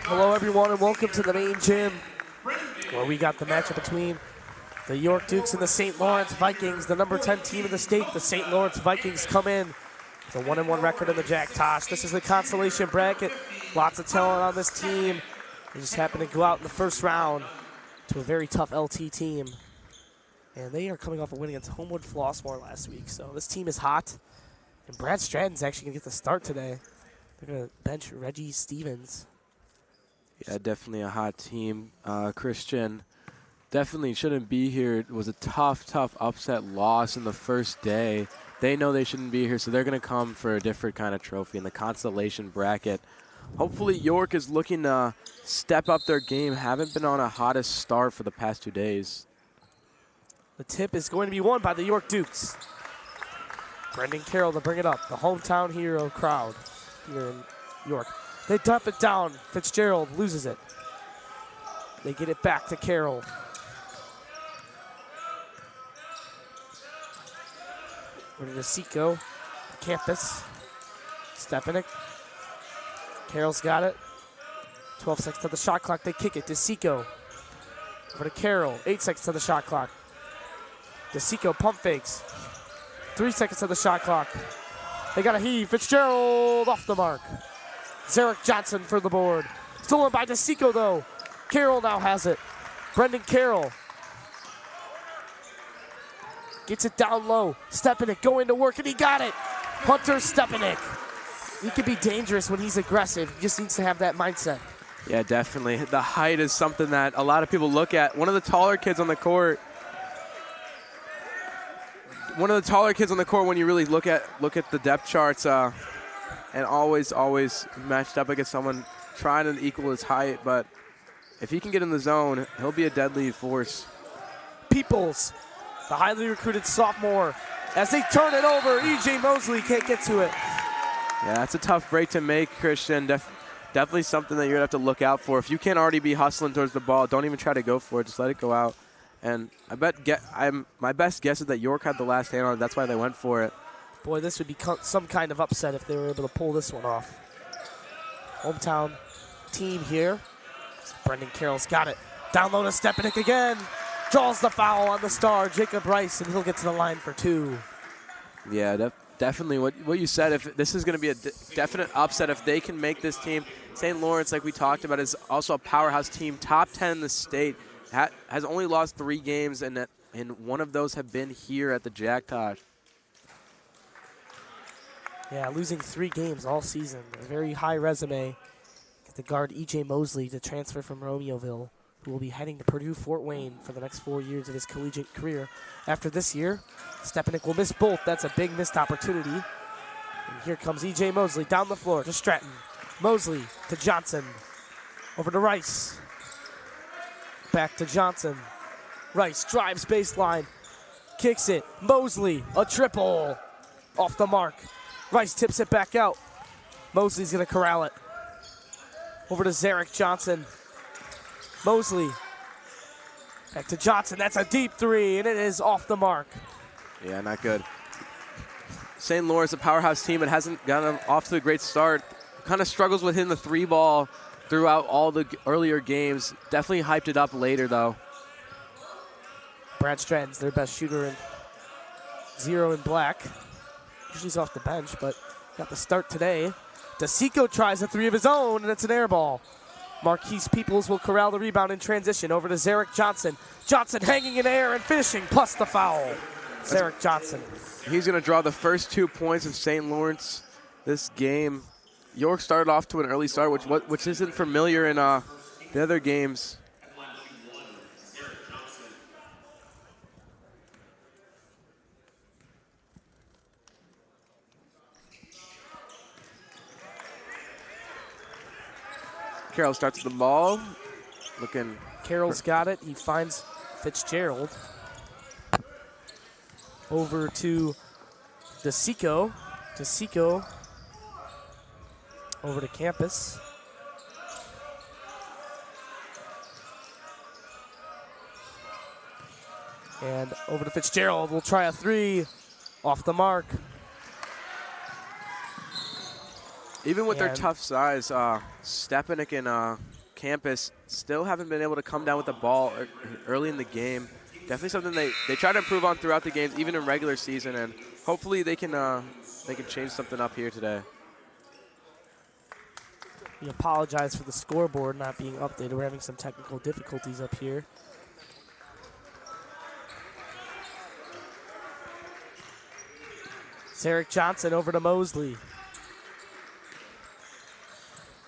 Hello everyone and welcome to the main gym where we got the matchup between the York Dukes and the St. Lawrence Vikings, the number 10 team in the state. The St. Lawrence Vikings come in with a 1-1 record in the Jack Tosh. This is the consolation bracket. Lots of talent on this team. They just happen to go out in the first round to a very tough LT team. And they are coming off a win against Homewood Flossmoor last week. So this team is hot. And Brad Stratton's actually going to get the start today. They're going to bench Reggie Stevens. Yeah, definitely a hot team. Christian definitely shouldn't be here. It was a tough upset loss in the first day. They know they shouldn't be here, so they're going to come for a different kind of trophy in the consolation bracket. Hopefully York is looking to step up their game. Haven't been on a hottest start for the past 2 days. The tip is going to be won by the York Dukes. Brendan Carroll to bring it up. The hometown hero crowd here in York. They dump it down. Fitzgerald loses it. They get it back to Carroll. Over to DeSanto. Campus. Stepanek. Carroll's got it. 12 seconds to the shot clock. They kick it. DeSanto. Over to Carroll. 8 seconds to the shot clock. DeSanto pump fakes. 3 seconds to the shot clock. They got a heave. Fitzgerald off the mark. Zarek Johnson for the board. Stolen by DeSanto though. Carroll now has it. Brendan Carroll. Gets it down low. Stepanek going to work and he got it. Hunter Stepanek. He can be dangerous when he's aggressive. He just needs to have that mindset. Yeah, definitely. The height is something that a lot of people look at. One of the taller kids on the court. One of the taller kids on the court when you really look at the depth charts. And always matched up against someone trying to equal his height. But if he can get in the zone, he'll be a deadly force. Peoples, the highly recruited sophomore. As they turn it over, E.J. Mosley can't get to it. Yeah, that's a tough break to make, Christian. Definitely something that you're going to have to look out for. If you can't already be hustling towards the ball, don't even try to go for it. Just let it go out. And my best guess is that York had the last hand on it. That's why they went for it. Boy, this would be some kind of upset if they were able to pull this one off. Hometown team here. Brendan Carroll's got it. Down low to Stepanek again. Draws the foul on the star, Jacob Rice, and he'll get to the line for 2. Yeah, definitely what you said. If this is going to be a definite upset, if they can make this team. St. Lawrence, like we talked about, is also a powerhouse team. Top 10 in the state. Has only lost 3 games, and one of those have been here at the Jack Tosh. Yeah, losing 3 games all season. A very high resume. Get the guard E.J. Mosley to transfer from Romeoville, who will be heading to Purdue Fort Wayne for the next 4 years of his collegiate career. After this year, Stepanek will miss both. That's a big missed opportunity. And here comes E.J. Mosley down the floor to Stratton. Mosley to Johnson. Over to Rice. Back to Johnson. Rice drives baseline. Kicks it. Mosley, a triple. Off the mark. Rice tips it back out. Mosley's going to corral it. Over to Zarek Johnson. Mosley. Back to Johnson. That's a deep 3, and it is off the mark. Yeah, not good. St. Lawrence, a powerhouse team, it hasn't gotten off to a great start. Kind of struggles with hitting the 3-ball throughout all the earlier games. Definitely hyped it up later, though. Brad Stratton's their best shooter in 0 and black. Usually he's off the bench, but got the start today. DeSanto tries a 3 of his own, and it's an air ball. Marquise Peoples will corral the rebound in transition over to Zarek Johnson. Johnson hanging in air and finishing, plus the foul. Zarek Johnson. He's going to draw the first 2 points of St. Lawrence this game. York started off to an early start, which isn't familiar in the other games. Carroll starts the ball. Carroll's got it. He finds Fitzgerald. Over to DeSanto. DeSanto over to Campus. And over to Fitzgerald. We'll try a 3 off the mark. Even with their tough size, Stepanek and campus still haven't been able to come down with the ball early in the game. Definitely something they try to improve on throughout the games, even in regular season, and hopefully they can change something up here today. We apologize for the scoreboard not being updated. We're having some technical difficulties up here. Zarek Johnson over to Mosley.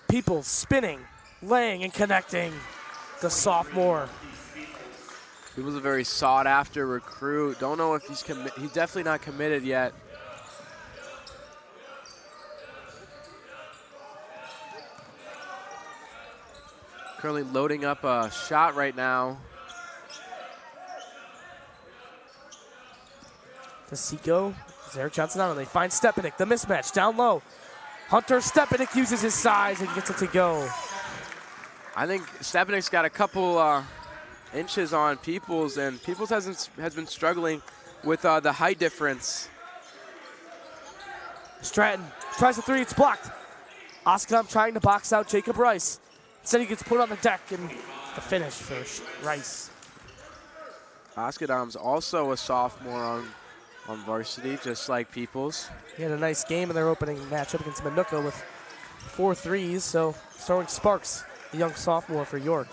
People spinning, laying, and connecting. The sophomore. He was a very sought-after recruit. Don't know if he's definitely not committed yet. Currently loading up a shot right now. DeSanto, Zarek Johnson out, and they find Stepanek. The mismatch down low. Hunter Stepanek uses his size and gets it to go. I think Stepanek's got a couple inches on Peoples, and Peoples has been struggling with the height difference. Stratton tries the three, it's blocked. Oskam trying to box out Jacob Rice. Instead he gets put on the deck, and the finish for Rice. Oskadam's also a sophomore on varsity, just like Peoples. He had a nice game in their opening matchup against Manuka with 4 threes, so throwing sparks, the young sophomore for York.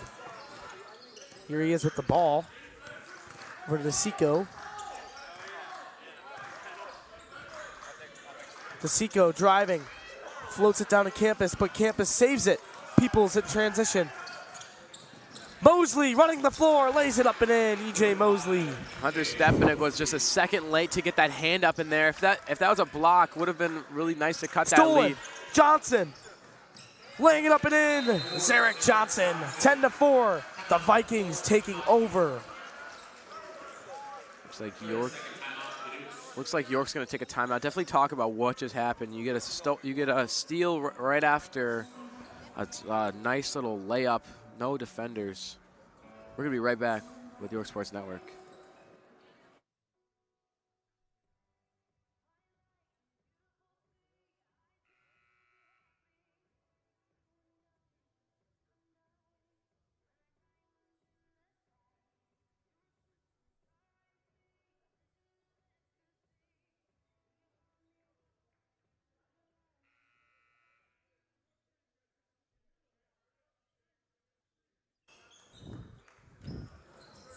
Here he is with the ball. Over to DeSanto. DeSanto driving, floats it down to Campus, but Campus saves it. Peoples in transition. Mosley running the floor, lays it up and in. EJ Mosley. Hunter Stepanek was just a second late to get that hand up in there. If that was a block, would have been really nice to cut that lead. Johnson laying it up and in. Zarek Johnson, 10-4. The Vikings taking over. Looks like York's going to take a timeout. Definitely talk about what just happened. You get a steal right after a nice little layup. No defenders. We're going to be right back with York Sports Network.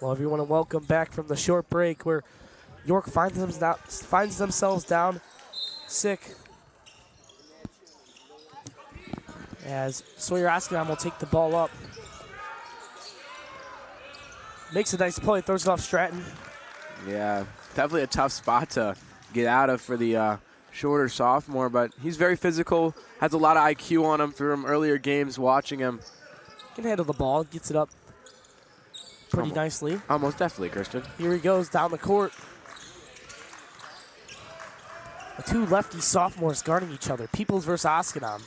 Well, everyone, and welcome back from the short break where York finds themselves down sick. As Sawyer Oskam will take the ball up. Makes a nice play, throws it off Stratton. Yeah, definitely a tough spot to get out of for the shorter sophomore, but he's very physical, has a lot of IQ on him from earlier games watching him. Can handle the ball, gets it up pretty nicely. Almost definitely, Christian. Here he goes down the court. The two lefty sophomores guarding each other. Peoples versus Oskam.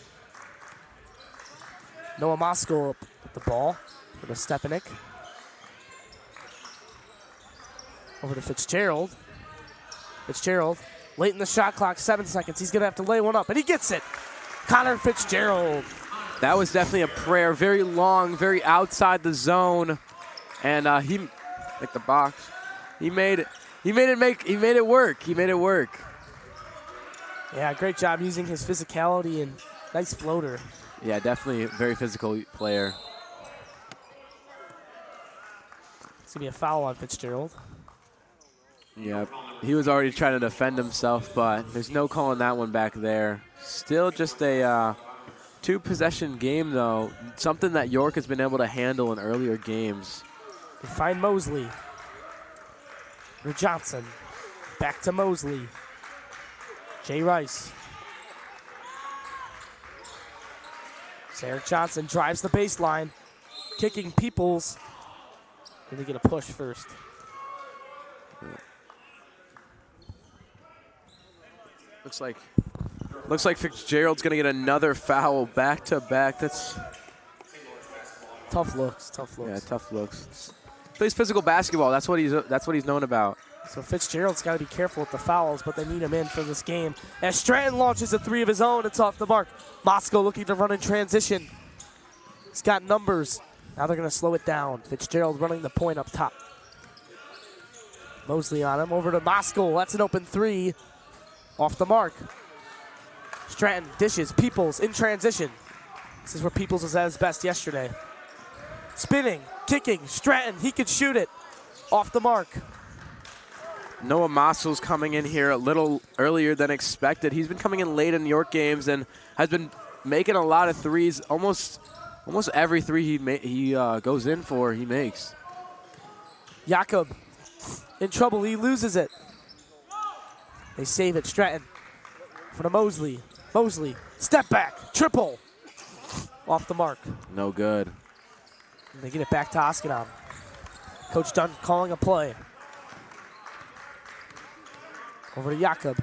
Noah Mosko up with the ball for the Stepanek. Over to Fitzgerald. Fitzgerald, late in the shot clock, 7 seconds. He's going to have to lay one up, and he gets it. Connor Fitzgerald. That was definitely a prayer. Very long, very outside the zone. And he picked the box. He made it work. Yeah, great job using his physicality and nice floater. Yeah, definitely a very physical player. It's going to be a foul on Fitzgerald. Yeah, he was already trying to defend himself, but there's no calling that one back there. Still just a two-possession game, though. Something that York has been able to handle in earlier games. They find Mosley. For Johnson. Back to Mosley. Jay Rice. Zarek Johnson drives the baseline. Kicking Peoples. Going to get a push first. Looks like Fitzgerald's going to get another foul back-to-back. That's tough looks. Yeah, tough looks. Plays physical basketball. That's what he's known about. So Fitzgerald's got to be careful with the fouls, but they need him in for this game. As Stratton launches a three of his own, it's off the mark. Mosko looking to run in transition. He's got numbers. Now they're going to slow it down. Fitzgerald running the point up top. Mosley on him. Over to Moskal. That's an open three. Off the mark. Stratton dishes. Peoples in transition. This is where Peoples was at his best yesterday. Spinning, kicking. Stratton, he could shoot it. Off the mark. Noah Moskal's coming in here a little earlier than expected. He's been coming in late in York games and has been making a lot of threes. Almost every three he goes in for, he makes. Jakob in trouble. He loses it. They save it. Stratton for the Mosley. Mosley, step back, triple. Off the mark. No good. And they get it back to Askenam. Coach Dunn calling a play. Over to Jakob.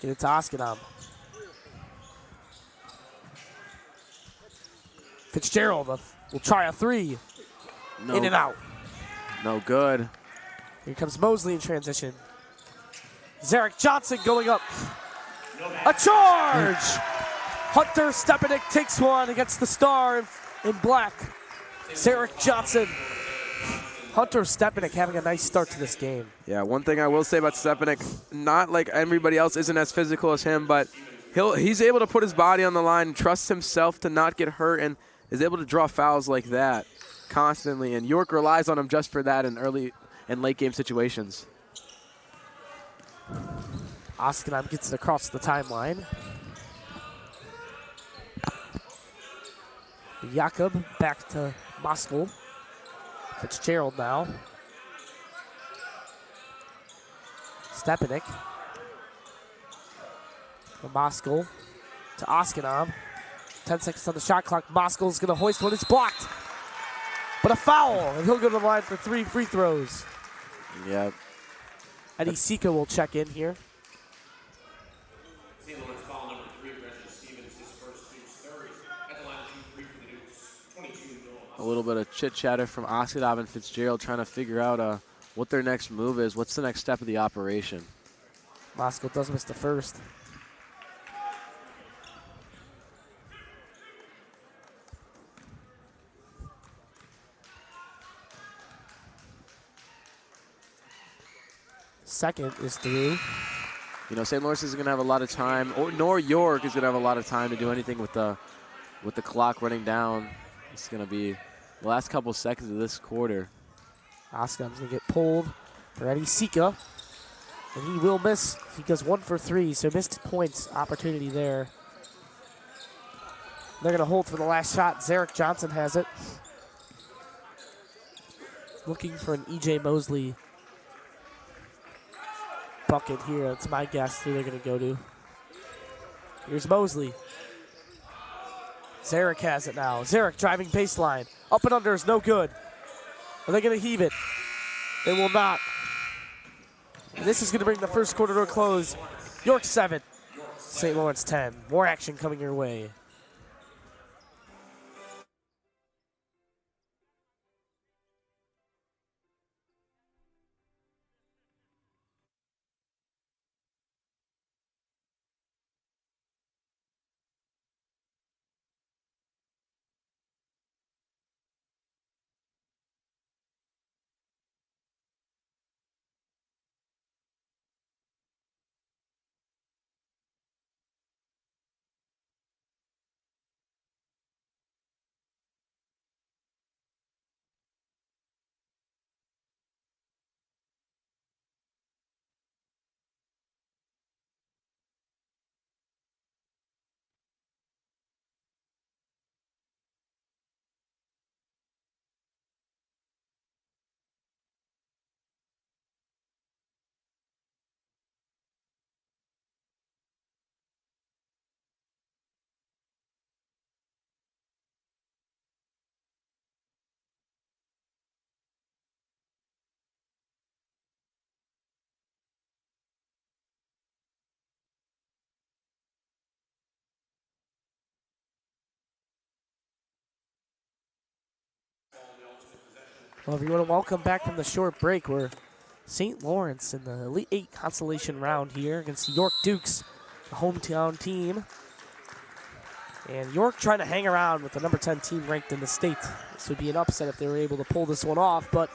Get it to Askenam. Fitzgerald will try a three. No. In and out. No good. Here comes Mosley in transition. Zarek Johnson going up. A charge! Hunter Stepanek takes one against the star in black. Zarek Johnson. Hunter Stepanek having a nice start to this game. Yeah, one thing I will say about Stepanek, not like everybody else isn't as physical as him, but he's able to put his body on the line, trusts himself to not get hurt, and is able to draw fouls like that constantly. And York relies on him just for that in early and late game situations. Askenam gets it across the timeline. Jakob back to Moskal. Fitzgerald now. Stepanek. From Moskal to Askenam. 10 seconds on the shot clock. Moskal's going to hoist one. It's blocked. But a foul, and he'll go to the line for 3 free throws. Yep. Eddie Sika will check in here. A little bit of chit-chatter from Askenam and Fitzgerald trying to figure out what their next move is. What's the next step of the operation? Moskal does miss the first. Second is through. You know, St. Lawrence isn't going to have a lot of time, nor York is going to have a lot of time to do anything with the clock running down. It's going to be the last couple seconds of this quarter. Askenam's going to get pulled for Eddie Sika, and he will miss. He goes 1 for 3, so missed points opportunity there. They're going to hold for the last shot. Zarek Johnson has it. Looking for an E.J. Mosley bucket here. That's my guess who they're going to go to. Here's Mosley. Zarek has it now. Zarek driving baseline. Up and under is no good. Are they going to heave it? They will not. And this is going to bring the first quarter to a close. York 7, St. Lawrence 10. More action coming your way. Well, everyone, welcome back from the short break. We're St. Lawrence in the Elite 8 Consolation round here against York Dukes, the hometown team. And York trying to hang around with the number 10 team ranked in the state. This would be an upset if they were able to pull this one off, but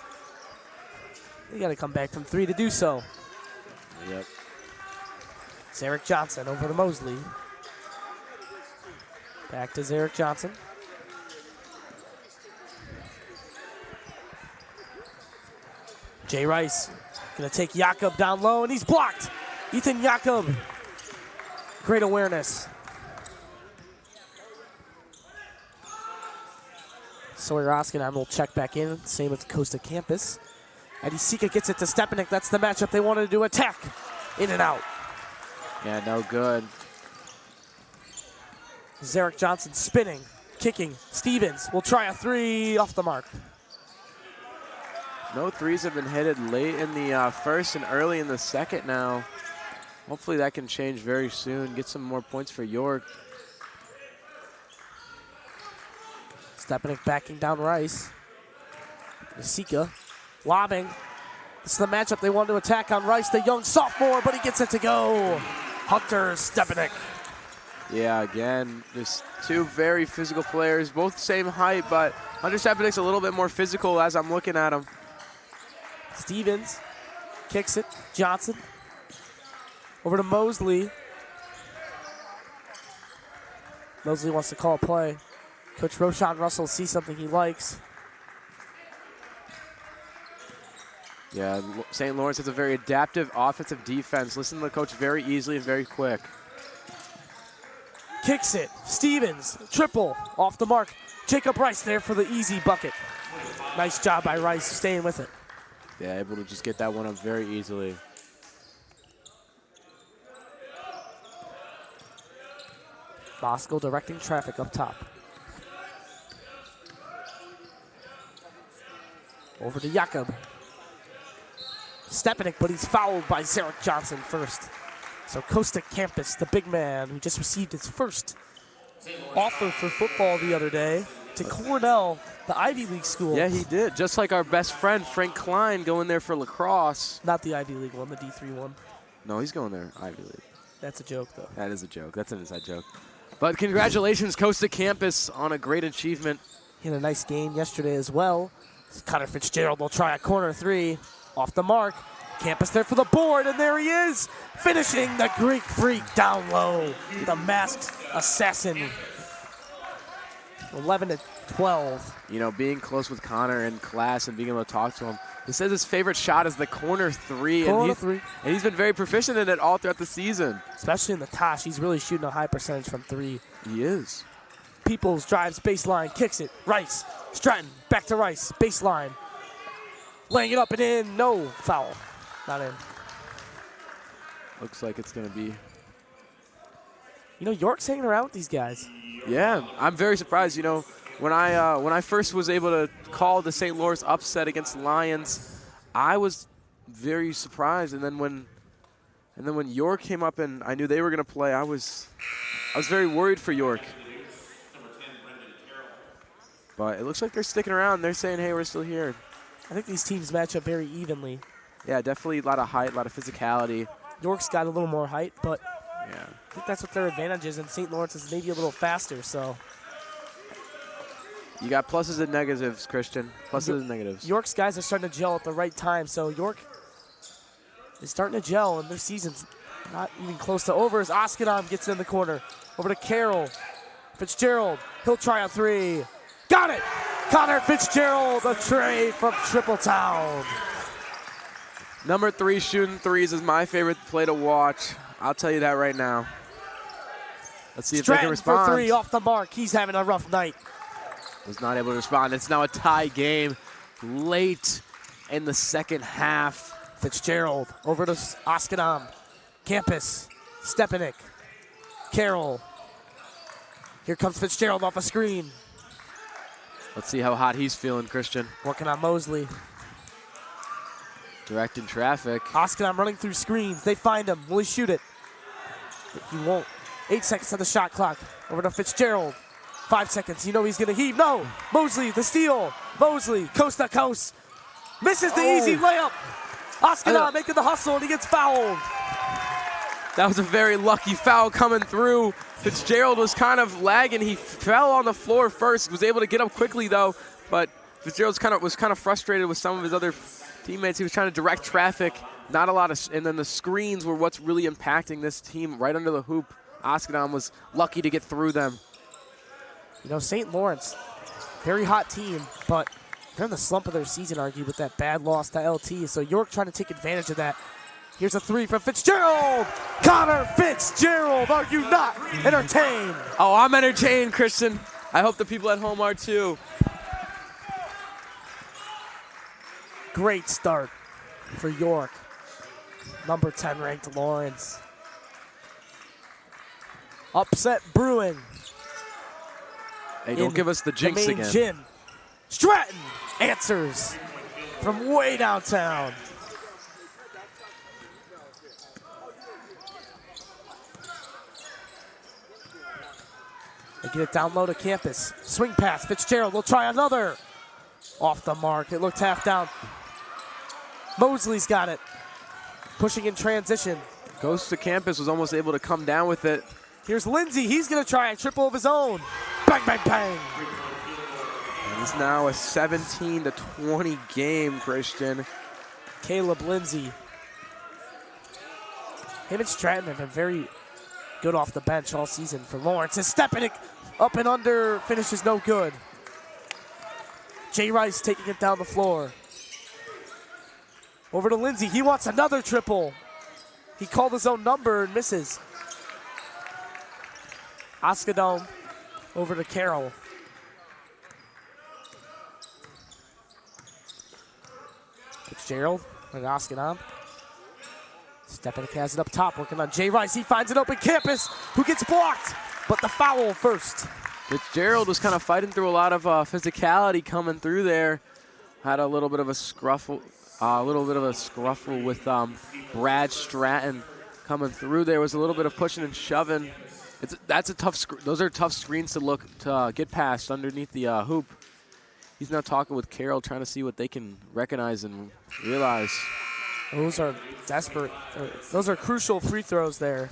they got to come back from 3 to do so. Yep. Zarek Johnson over to Mosley. Back to Zarek Johnson. Jay Rice gonna take Jakob down low, and he's blocked. Ethan Jakob, great awareness. Sawyer Oskinheim will check back in, same with Costa Campus. Adisika gets it to Stepanek. That's the matchup they wanted to do. Attack, in and out. Yeah, no good. Zarek Johnson spinning, kicking. Stevens will try a 3 off the mark. No threes have been hit late in the first and early in the second now. Hopefully that can change very soon. Get some more points for York. Stepanek backing down Rice. Adisika lobbing. This is the matchup they wanted to attack on Rice, the young sophomore, but he gets it to go. Hunter Stepanek. Yeah, again, just two very physical players, both the same height, but Hunter Stepanek's a little bit more physical as I'm looking at him. Stevens kicks it. Johnson over to Mosley. Mosley wants to call a play. Coach Roshan Russell sees something he likes. Yeah, St. Lawrence has a very adaptive offensive defense. Listen to the coach very easily and very quick. Kicks it. Stevens, triple off the mark. Jacob Rice there for the easy bucket. Nice job by Rice staying with it. Yeah, able to just get that one up very easily. Bosco directing traffic up top. Over to Jakob. Stepanek, but he's fouled by Zarek Johnson first. So Costa Campus, the big man who just received his first offer for football the other day to Cornell, the Ivy League school. Yeah, he did. Just like our best friend, Frank Klein, going there for lacrosse. Not the Ivy League one, the D3 one. No, he's going there, Ivy League. That's a joke, though. That is a joke. That's an inside joke. But congratulations, Costa Campus, on a great achievement. He had a nice game yesterday as well. Connor Fitzgerald will try a corner 3 off the mark. Campus there for the board, and there he is, finishing the Greek Freak down low. The masked assassin. 11 to 12. You know, being close with Connor in class and being able to talk to him, he says his favorite shot is the corner 3. And he's been very proficient in it all throughout the season. Especially in the Tosh, he's really shooting a high percentage from 3. He is. Peoples drives baseline, kicks it. Rice, Stratton, back to Rice, baseline. Laying it up and in, no foul. Not in. Looks like it's going to be. You know, York's hanging around with these guys. Yeah, I'm very surprised. You know, when I first was able to call the St. Lawrence upset against Lions, I was very surprised. And then when York came up and I knew they were going to play, I was very worried for York. But it looks like they're sticking around. They're saying, hey, we're still here. I think these teams match up very evenly. Yeah, definitely a lot of height, a lot of physicality. York's got a little more height, but yeah, I think that's what their advantage is, and St. Lawrence is maybe a little faster, so. You got pluses and negatives, Christian. Pluses and negatives. York's guys are starting to gel at the right time, so York is starting to gel, and their season's not even close to over as Oskinheim gets in the corner. Over to Carroll. Fitzgerald, he'll try a 3. Got it! Connor Fitzgerald, a tray from Tripletown. Number 3 shooting threes is my favorite play to watch. I'll tell you that right now. Let's see if they can respond. For 3 off the mark. He's having a rough night. Was not able to respond. It's now a tie game late in the second half. Fitzgerald over to Oskinheim. Campus. Stepanek. Carroll. Here comes Fitzgerald off a screen. Let's see how hot he's feeling, Christian. Working on Mosley. Directing traffic. Oskinheim running through screens. They find him. Will he shoot it? He won't. 8 seconds on the shot clock. Over to Fitzgerald. 5 seconds. You know he's going to heave. No. Mosley, the steal. Mosley, coast to coast. Misses the easy layup. Oskinheim making the hustle, and he gets fouled. That was a very lucky foul coming through. Fitzgerald was kind of lagging. He fell on the floor first, was able to get up quickly though, but Fitzgerald was kind of frustrated with some of his other teammates. He was trying to direct traffic, not a lot of, and then the screens were what's really impacting this team right under the hoop. Askedam was lucky to get through them. You know, St. Laurence, very hot team, but they're in the slump of their season, argue, with that bad loss to LT. So York trying to take advantage of that. Here's a three from Fitzgerald. Connor Fitzgerald, are you not entertained? Oh, I'm entertained, Christian. I hope the people at home are too. Great start for York. Number 10 ranked Laurence. Upset brewing. Hey, don't give us the jinx the main again. Gym. Stratton answers from way downtown. They get it down low to campus. Swing pass, Fitzgerald will try another. Off the mark, it looked half down. Mosley's got it. Pushing in transition. Goes to campus, was almost able to come down with it. Here's Lindsay, he's gonna try a triple of his own. Bang, bang, bang. And it's now a 17-20 game, Christian. Caleb Lindsay. Him and Stratton have been very good off the bench all season for Laurence. His stepping it up and under, finishes no good. Jay Rice taking it down the floor. Over to Lindsay, he wants another triple. He called his own number and misses. Askedam over to Carroll. Fitzgerald and Askedam. Stepping has it up top, working on Jay Rice. He finds an open campus, who gets blocked, but the foul first. Fitzgerald was kind of fighting through a lot of physicality coming through there. Had a little bit of a scruffle, with Brad Stratton coming through. There was a little bit of pushing and shoving. That's a tough. Those are tough screens to get past underneath the hoop. He's now talking with Carroll, trying to see what they can recognize and realize. Those are desperate. Those are crucial free throws there.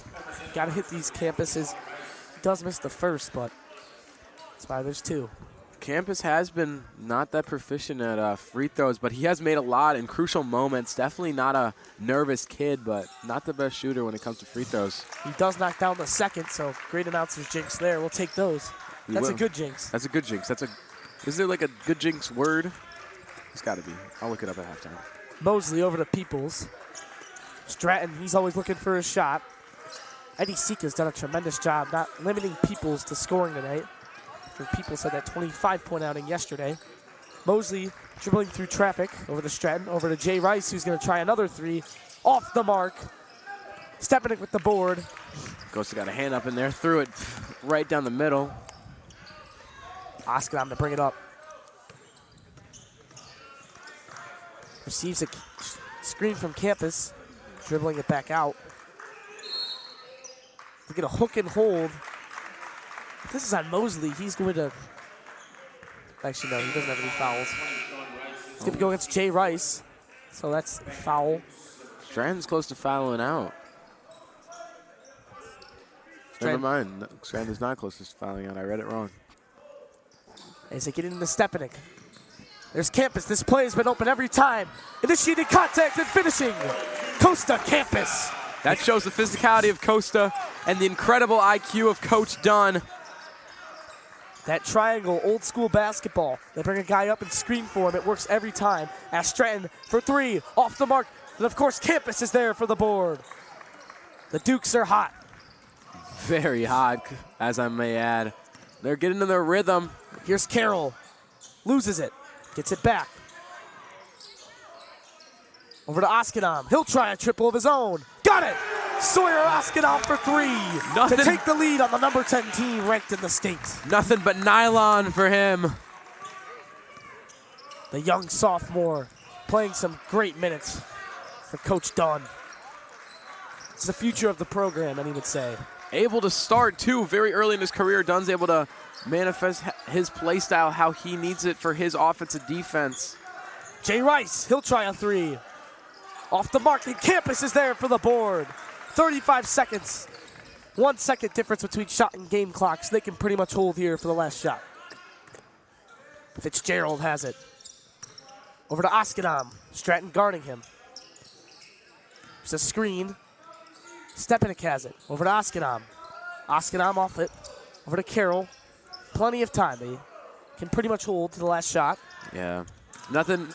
Got to hit these campuses. He does miss the first, but that's why there's two. Campus has been not that proficient at free throws, but he has made a lot in crucial moments. Definitely not a nervous kid, but not the best shooter when it comes to free throws. He does knock down the second, so great announcer's jinx there. We'll take those. That's a good jinx. That's a good jinx. Is there like a good jinx word? It's got to be. I'll look it up at halftime. Mosley over to Peoples. Stratton, he's always looking for a shot. Eddie Sika's done a tremendous job not limiting Peoples to scoring tonight. Peoples had that 25-point outing yesterday. Mosley dribbling through traffic over to Stratton, over to Jay Rice, who's going to try another three. Off the mark. Stepping it with the board. Ghost got a hand up in there, threw it right down the middle. Askedam to bring it up. Receives a screen from campus, dribbling it back out. To get a hook and hold. If this is on Mosley, he's going to... Actually, no, he doesn't have any fouls. He's going to go against Jay Rice, so that's foul. Stratton's close to fouling out. Never mind. Stratton's not close to fouling out. I read it wrong. As they get into Stepanek. There's Campus. This play has been open every time. Initiating contact and finishing. Costa Campus. That shows the physicality of Costa and the incredible IQ of Coach Dunn. That triangle, old school basketball. They bring a guy up and screen for him. It works every time. As Stratton for three, off the mark. And of course, Campus is there for the board. The Dukes are hot. Very hot, as I may add. They're getting into their rhythm. Here's Carroll. Loses it. Gets it back. Over to Askedam. He'll try a triple of his own. Got it! Sawyer Askedam for three. To take the lead on the number 10 team ranked in the state. Nothing but nylon for him. The young sophomore playing some great minutes for Coach Dunn. It's the future of the program, many would say. Able to start, too, very early in his career. Dunn's able to manifest his play style, how he needs it for his offensive defense. Jay Rice, he'll try a three. Off the mark, and Campus is there for the board. 35 seconds. 1 second difference between shot and game clocks. They can pretty much hold here for the last shot. Fitzgerald has it. Over to Oskadam. Stratton guarding him. There's a screen. Stepanek has it. Over to Oskadam. Oskadam off it. Over to Carroll. Plenty of time. They can pretty much hold to the last shot. Yeah. Nothing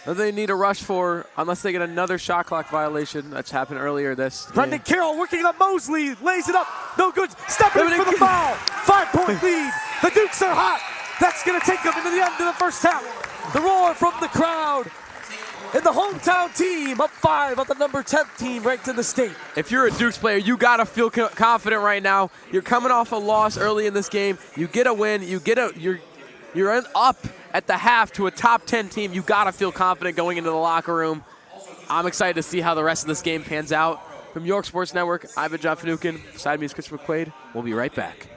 they need to rush for unless they get another shot clock violation. That's happened earlier this Brendan game. Carroll working on Mosley. Lays it up. No good. Stepanek for the foul. 5-point lead. The Dukes are hot. That's going to take them into the end of the first half. The roar from the crowd. And the hometown team up 5 on the number 10th team ranked in the state. If you're a Dukes player, you got to feel confident right now. You're coming off a loss early in this game. You get a win. You're up at the half to a top 10 team. You got to feel confident going into the locker room. I'm excited to see how the rest of this game pans out. From York Sports Network, I've been John Finucane. Beside me is Chris McQuade. We'll be right back.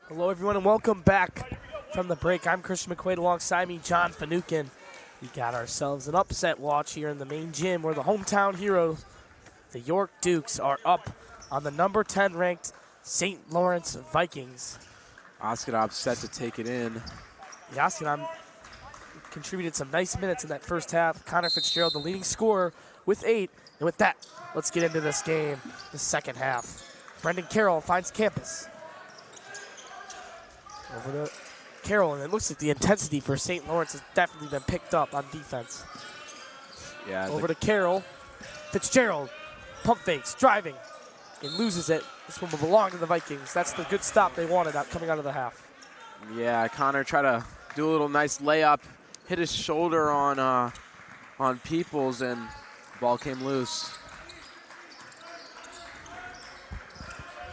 Hello, everyone, and welcome back from the break. I'm Christian McQuade alongside me, John Finucane. We got ourselves an upset watch here in the main gym where the hometown heroes, the York Dukes, are up on the number 10 ranked St. Laurence Vikings. Askedab set to take it in. Askedab contributed some nice minutes in that first half. Connor Fitzgerald, the leading scorer, with 8. And with that, let's get into this game, the second half. Brendan Carroll finds Campus. Over to Carroll, and it looks like the intensity for St. Lawrence has definitely been picked up on defense. Yeah. Over to Carroll. Fitzgerald, pump fakes, driving, and loses it. This one will belong to the Vikings. That's the good stop they wanted out coming out of the half. Yeah, Connor tried to do a little nice layup, hit his shoulder on Peoples, and the ball came loose.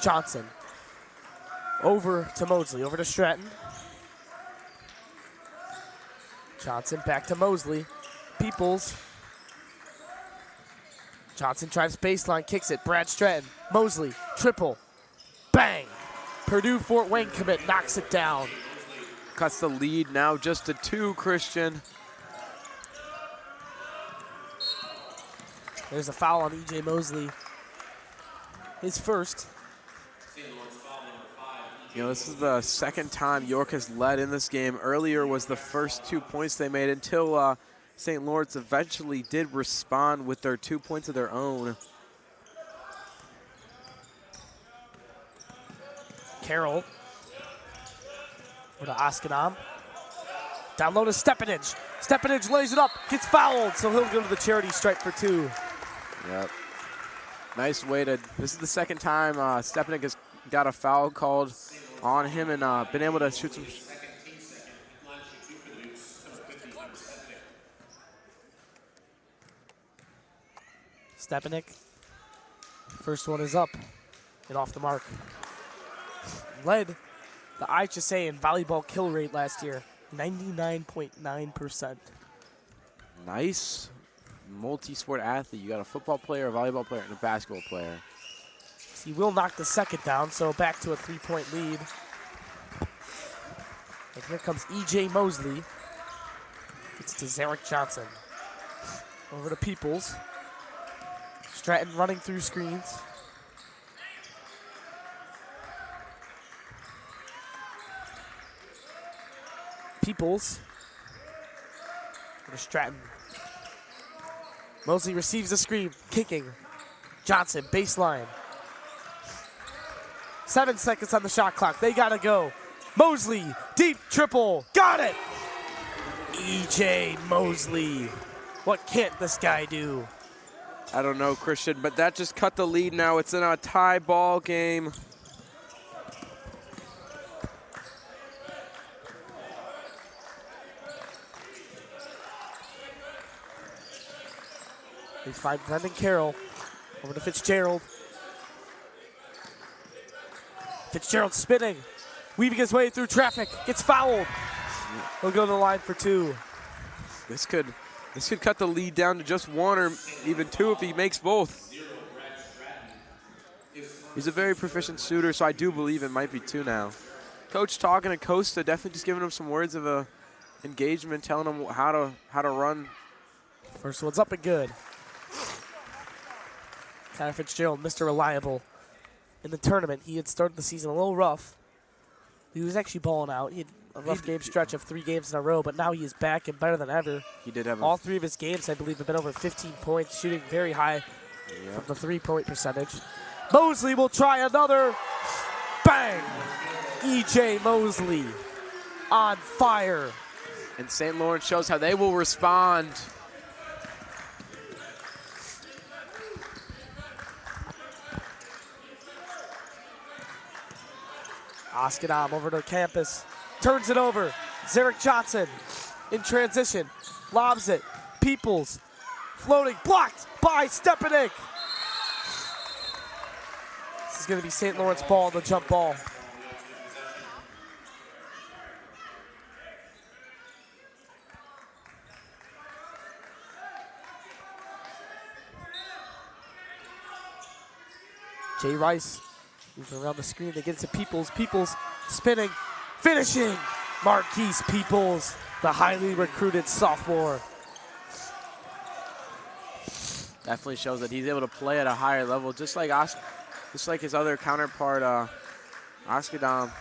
Johnson. Over to Mosley, over to Stratton. Johnson back to Mosley. Peoples. Johnson drives baseline, kicks it. Brad Stratton. Mosley, triple. Bang! Purdue Fort Wayne commit knocks it down. Cuts the lead now just to 2, Christian. There's a foul on E.J. Mosley. His first. You know, this is the second time York has led in this game. Earlier was the first 2 points they made until St. Lawrence eventually did respond with their 2 points of their own. Carroll. Over to Askedam. Down low to Stepanage. Stepanage lays it up, gets fouled, so he'll go to the charity stripe for 2. Yep. Nice way to, this is the second time Stepanage has got a foul called on him and been able to shoot some. Stepanek. First one is up and off the mark. Led the IHSA in volleyball kill rate last year, 99.9%. Nice multi-sport athlete. You got a football player, a volleyball player, and a basketball player. He will knock the second down, so back to a 3-point lead. And here comes E.J. Mosley. It's to Zarek Johnson. Over to Peoples. Stratton running through screens. Peoples. Over to Stratton. Mosley receives the screen, kicking. Johnson, baseline. 7 seconds on the shot clock. They gotta go. Mosley, deep triple. Got it! E.J. Mosley. What can't this guy do? I don't know, Christian, but that just cut the lead now. It's in a tie ball game. They find Brendan Carroll. Over to Fitzgerald. Fitzgerald spinning, weaving his way through traffic, gets fouled. He'll go to the line for 2. This could cut the lead down to just 1 or even 2 if he makes both. He's a very proficient shooter, so I do believe it might be 2 now. Coach talking to Costa, definitely just giving him some words of engagement, telling him how to run. First one's up and good. Connor Fitzgerald, Mr. Reliable. In the tournament, he had started the season a little rough. He was actually balling out. He had a rough game stretch of 3 games in a row, but now he is back and better than ever. He did have all 3 of his games, I believe, have been over 15 points, shooting very high from the 3-point percentage. Mosley will try another. Bang! E.J. Mosley on fire. And St. Lawrence shows how they will respond. Askedam over to Campus, turns it over. Zarek Johnson in transition, lobs it. Peoples, floating, blocked by Stepanek. This is going to be St. Lawrence ball on the jump ball. Jay Rice Moving around the screen, they get it to Peoples. Peoples spinning, finishing. Marquise Peoples, the highly recruited sophomore. Definitely shows that he's able to play at a higher level, just like his other counterpart, Askadam.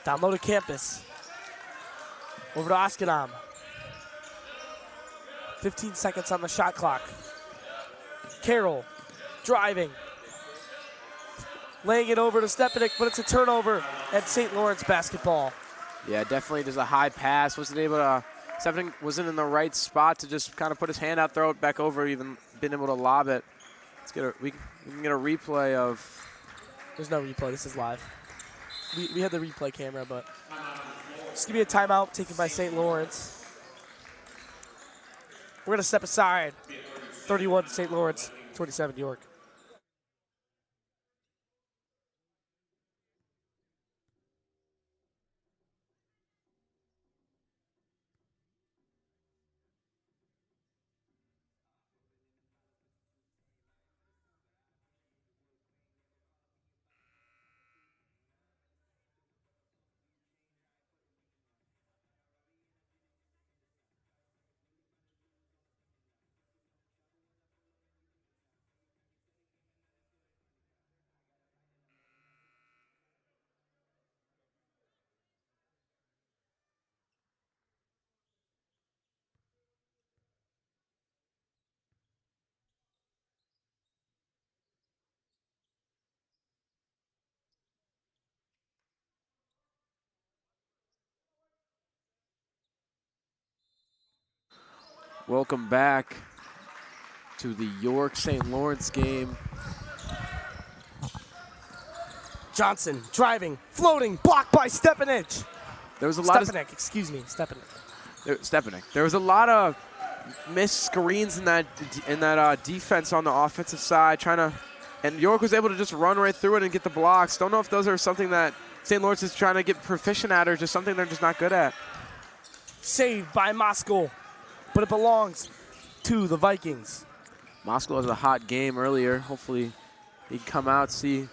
Down low to campus. Over to Askadam. 15 seconds on the shot clock. Carroll driving. Laying it over to Stepanek, but it's a turnover at St. Laurence basketball. Yeah, definitely there's a high pass. Stepanek wasn't in the right spot to just kind of put his hand out, throw it back over, even been able to lob it. We can get a replay of. There's no replay, this is live. We had the replay camera, but just give me a timeout taken by St. Lawrence. We're going to step aside. 31 St. Lawrence, 27 York. Welcome back to the York-St. Lawrence game. Johnson driving, floating, blocked by Stepanek. There was a lot Stepanek, excuse me, Stepanek. Stepanek. There was a lot of missed screens in that defense on the offensive side, and York was able to just run right through it and get the blocks. Don't know if those are something that St. Lawrence is trying to get proficient at or just something they're just not good at. Saved by Moskal, but it belongs to the Vikings. Moskal has a hot game earlier. Hopefully he can come out, see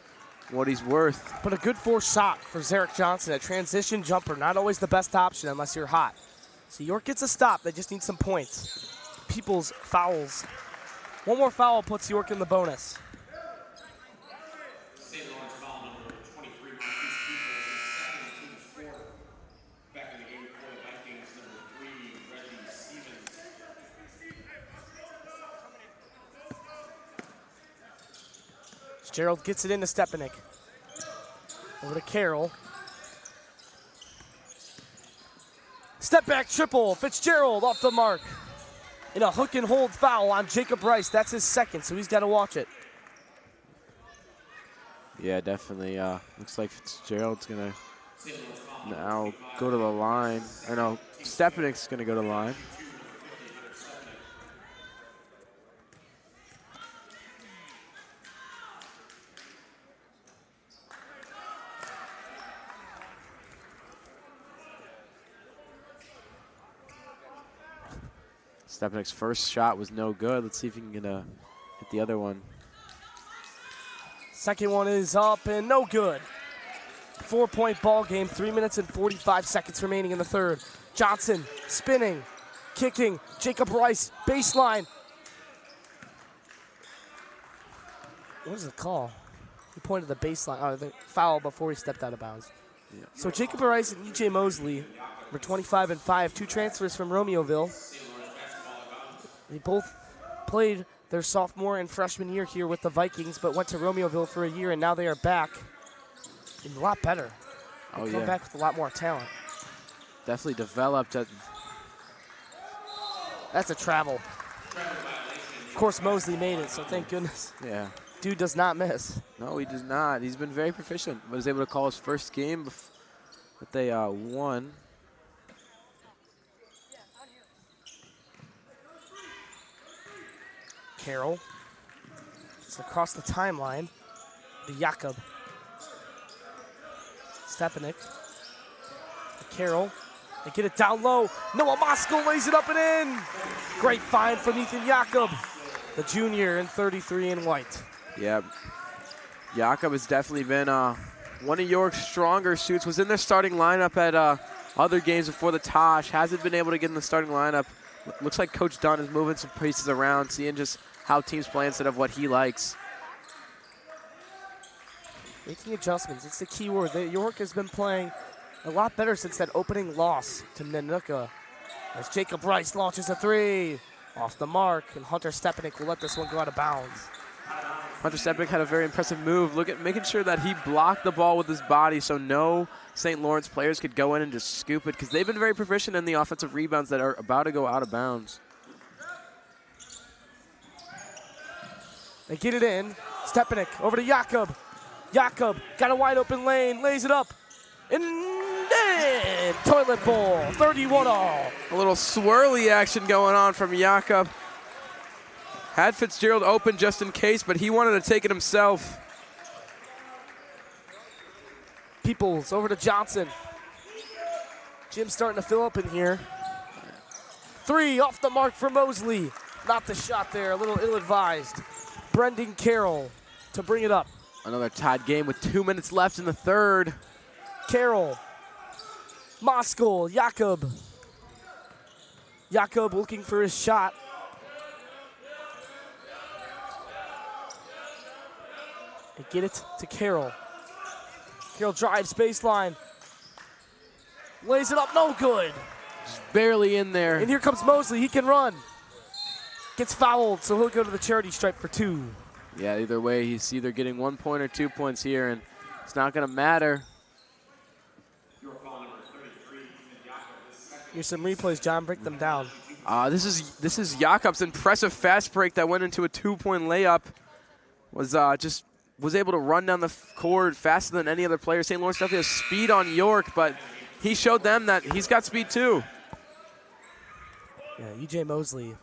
what he's worth. But a good forced shot for Zarek Johnson, a transition jumper, not always the best option unless you're hot. So York gets a stop, they just need some points. Peoples fouls. One more foul puts York in the bonus. St. Lawrence foul number 23, Marquise Peoples, second team's fourth. Back in the game for the Vikings, number 3, Reggie Stevens. Gerald gets it into Stepanek. Over to Carroll. Step back triple, Fitzgerald off the mark. In a hook and hold foul on Jacob Rice. That's his second, so he's got to watch it. Yeah, definitely. Looks like Fitzgerald's going to now go to the line. Or no, Stepanek's going to go to the line. Stepanek's first shot was no good. Let's see if he can hit the other one. Second one is up and no good. 4-point ball game, 3 minutes and 45 seconds remaining in the third. Johnson spinning, kicking, Jacob Rice, baseline. What is the call? He pointed the baseline, the foul before he stepped out of bounds. Yeah. So Jacob Rice and EJ Mosley were 25 and 5, two transfers from Romeoville. They both played their sophomore and freshman year here with the Vikings, but went to Romeoville for a year, and now they are back. And a lot better. They come back with a lot more talent. Definitely developed. That's a travel. Of course, Mosley made it, so thank goodness. Yeah. Dude does not miss. No, he does not. He's been very proficient. Was able to call his first game that they won. Carroll. It's across the timeline. To Jakob. Stepanek. To Carroll. They get it down low. Noah Moskal lays it up and in. Great find from Ethan Jakob. the junior in 33 in white. Yeah. Jakob has definitely been one of York's stronger suits. Was in their starting lineup at other games before the Tosh. Hasn't been able to get in the starting lineup. Looks like Coach Dunn is moving some pieces around, seeing just how teams play instead of what he likes. Making adjustments, it's the key word. York has been playing a lot better since that opening loss to Nanuka. As Jacob Rice launches a three. Off the mark, and Hunter Stepanek will let this one go out of bounds. Hunter Stepanek had a very impressive move. Look at making sure that he blocked the ball with his body so no St. Lawrence players could go in and just scoop it, because they've been very proficient in the offensive rebounds that are about to go out of bounds. They get it in. Stepanek over to Jakob. Jakob got a wide open lane, lays it up. And then toilet bowl, 31 all. A little swirly action going on from Jakob. Had Fitzgerald open just in case, but he wanted to take it himself. Peoples over to Johnson. Jim's starting to fill up in here. Three off the mark for Mosley. Not the shot there, a little ill-advised. Brendan Carroll to bring it up. Another tied game with 2 minutes left in the third. Carroll, Moskal, Jakob. Jakob looking for his shot. They get it to Carroll. Carroll drives baseline. Lays it up, no good. Just barely in there. And here comes Mosley, he can run. Gets fouled, so he'll go to the charity stripe for two. Yeah, either way, he's either getting 1 point or 2 points here, and it's not going to matter. Here's some replays, John. Break them down. This is Jakob's impressive fast break that went into a 2-point layup. Was able to run down the court faster than any other player. St. Lawrence definitely has speed on York, but he showed them that he's got speed too. Yeah, E.J. Mosley,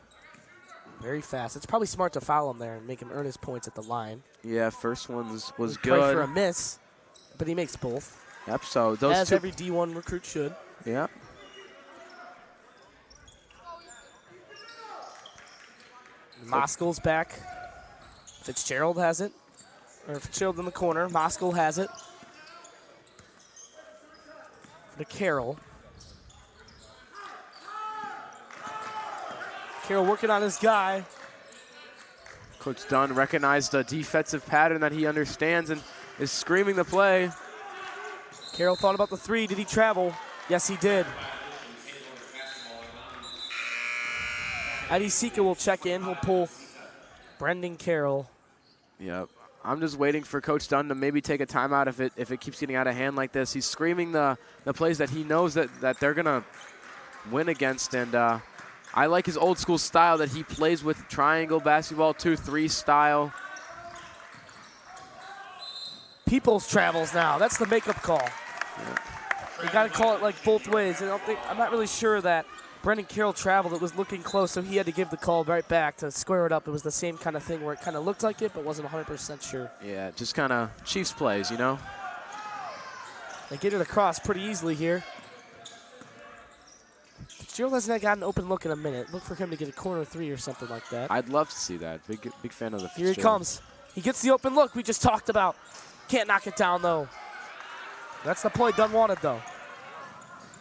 very fast. It's probably smart to foul him there and make him earn his points at the line. Yeah, first one was Pray good. for a miss, but he makes both. Yep. So those as two. every D1 recruit should. Yeah. Moskal's back. Fitzgerald has it. Or Fitzgerald in the corner. Moskal has it. For Carroll. Carroll working on his guy. Coach Dunn recognized a defensive pattern that he understands and is screaming the play. Carroll thought about the three. Did he travel? Yes, he did. Adesika will check in. He'll pull Brendan Carroll. Yep. I'm just waiting for Coach Dunn to maybe take a timeout if it keeps getting out of hand like this. He's screaming the plays that he knows that they're going to win against. And I like his old school style that he plays with triangle basketball, 2-3 style. Peoples travels now. That's the makeup call. Yeah. You got to call it like both ways. I'm not really sure that Brendan Carroll traveled. It was looking close, so he had to give the call right back to square it up. It was the same kind of thing where it kind of looked like it, but wasn't 100% sure. Yeah, just kind of Chiefs plays, you know? They get it across pretty easily here. Fitzgerald hasn't got an open look in a minute. Look for him to get a corner three or something like that. I'd love to see that. Big fan of the Here Fitzgerald. he comes. He gets the open look we just talked about. Can't knock it down, though. That's the play Dunn wanted, though.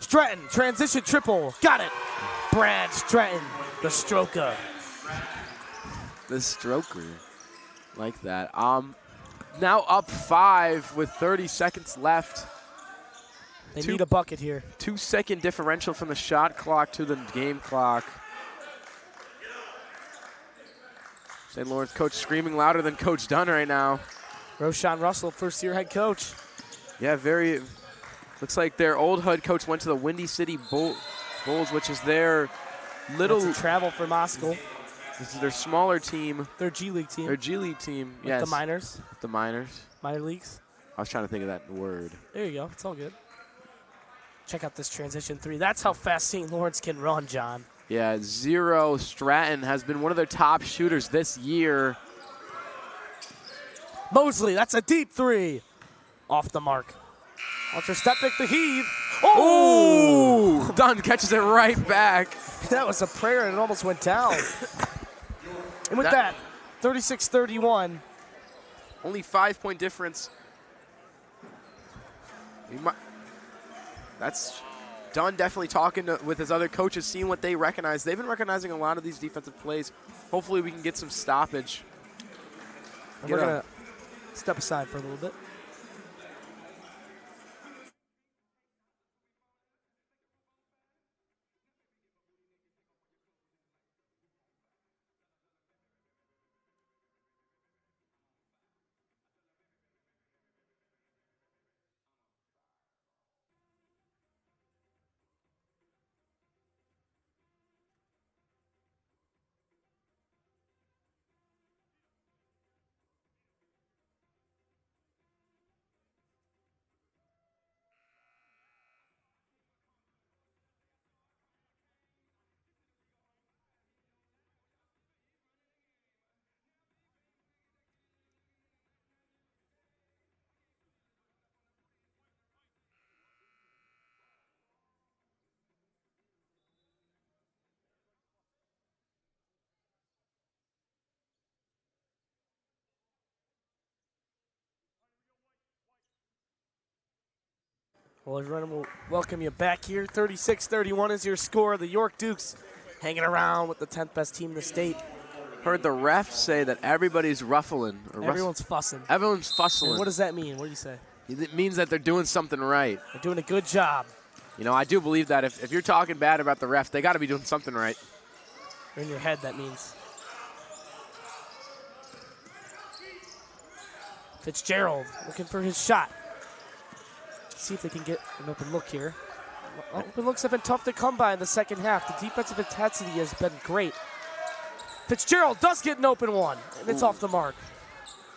Stratton, transition triple. Got it. Brad Stratton, the stroker. The stroker. Like that. Now up 5 with 30 seconds left. They need a bucket here. 2-second differential from the shot clock to the game clock. St. Lawrence coach screaming louder than Coach Dunn right now. Roshan Russell, first-year head coach. Yeah, very. Looks like their old head coach went to the Windy City Bulls, which is their little. That's a travel for Moskal. This is their smaller team. Their G League team. Their G League team, Like yes. the minors. The minors. Minor leagues. I was trying to think of that word. There you go. It's all good. Check out this transition three. That's how fast St. Lawrence can run, John. Yeah, Zero Stratton has been one of their top shooters this year. Mosley, that's a deep three. Off the mark. Ultra Stepanek the heave. Oh! Dunn catches it right back. That was a prayer and it almost went down. And with that 36-31. Only 5-point difference. That's Dunn definitely talking with his other coaches, seeing what they recognize. They've been recognizing a lot of these defensive plays. Hopefully we can get some stoppage. And we're going to step aside for a little bit. Well, everyone will welcome you back here. 36-31 is your score. The York Dukes hanging around with the 10th best team in the state. Heard the ref say that everybody's ruffling. Everyone's fussing. Everyone's fussing. And what does that mean? What do you say? It means that they're doing something right. They're doing a good job. You know, I do believe that if you're talking bad about the ref, they got to be doing something right. Or in your head, that means. Fitzgerald looking for his shot. See if they can get an open look here. Open looks have been tough to come by in the second half. The defensive intensity has been great. Fitzgerald does get an open one, and it's off the mark.